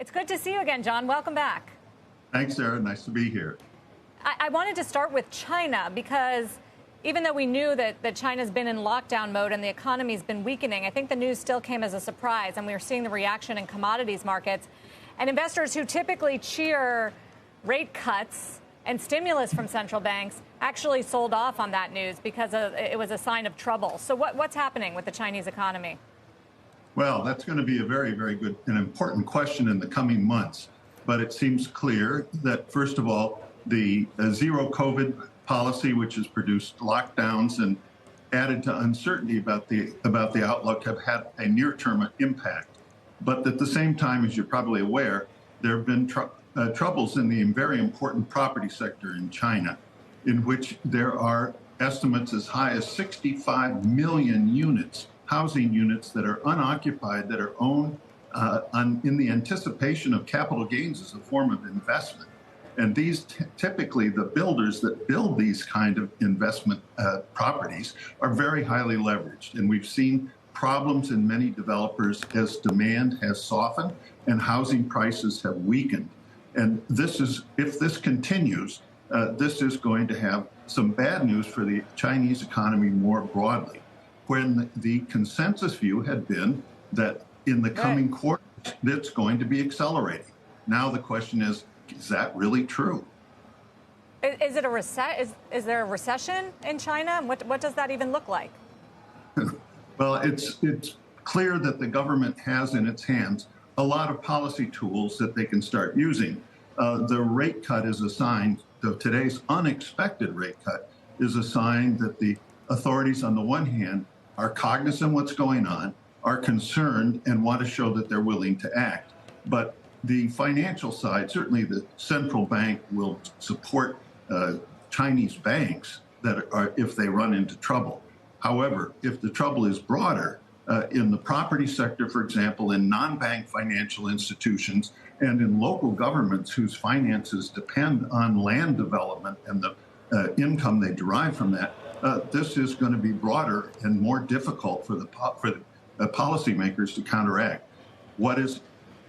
It's good to see you again, John. Welcome back. Thanks, Sarah. Nice to be here. I wanted to start with China because even though we knew that China's been in lockdown mode and the economy's been weakening, I think the news still came as a surprise, and we are seeing the reaction in commodities markets. And investors who typically cheer rate cuts and stimulus from central banks actually sold off on that news because it was a sign of trouble. So what's happening with the Chinese economy? Well, that's going to be a very, very good and important question in the coming months. But it seems clear that, first of all, the zero COVID policy, which has produced lockdowns and added to uncertainty about the outlook, have had a near-term impact. But at the same time, as you're probably aware, there have been troubles in the very important property sector in China, in which there are estimates as high as 65 million units, housing units that are unoccupied, that are owned in the anticipation of capital gains as a form of investment. And these typically, the builders that build these kind of investment properties are very highly leveraged. And we've seen problems in many developers as demand has softened and housing prices have weakened. And this is, if this continues, this is going to have some bad news for the Chinese economy more broadly, when the consensus view had been that in the coming quarters, it's going to be accelerating. Now the question is that really true? Is it is there a recession in China? What does that even look like? Well, it's clear that the government has in its hands a lot of policy tools that they can start using. The rate cut is a sign, today's unexpected rate cut is a sign that the authorities on the one hand are cognizant of what's going on, are concerned, and want to show that they're willing to act. But the financial side, certainly the central bank will support Chinese banks that are, if they run into trouble. However, if the trouble is broader, in the property sector, for example, in non-bank financial institutions, and in local governments whose finances depend on land development and the income they derive from that, this is going to be broader and more difficult for the policymakers to counteract. What is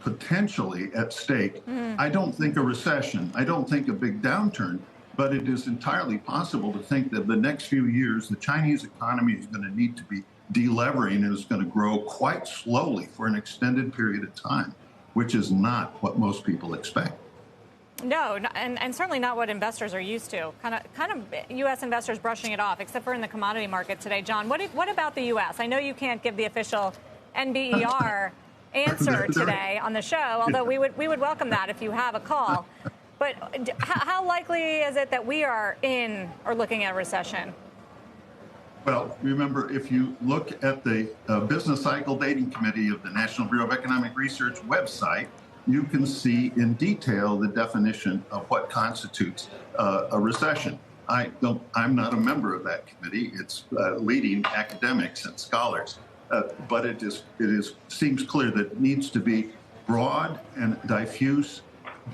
potentially at stake, I don't think a recession, I don't think a big downturn, but it is entirely possible to think that the next few years, the Chinese economy is going to need to be delevering and is going to grow quite slowly for an extended period of time, which is not what most people expect. No, and certainly not what investors are used to. Kind of U.S. investors brushing it off, except for in the commodity market today. John, what about the U.S.? I know you can't give the official NBER answer today on the show, although we would welcome that if you have a call. But how likely is it that we are in or looking at a recession? Well, remember, if you look at the Business Cycle Dating Committee of the National Bureau of Economic Research website, you can see in detail the definition of what constitutes a recession. I'm not a member of that committee. It's leading academics and scholars. But it seems clear that it needs to be broad and diffuse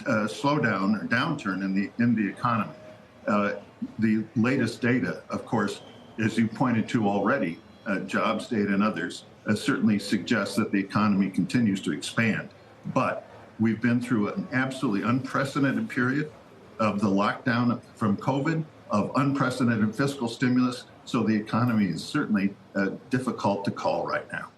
slowdown or downturn in the economy. The latest data, of course, as you pointed to already, jobs data and others, certainly suggests that the economy continues to expand. But we've been through an absolutely unprecedented period of the lockdown from COVID, of unprecedented fiscal stimulus, so the economy is certainly difficult to call right now.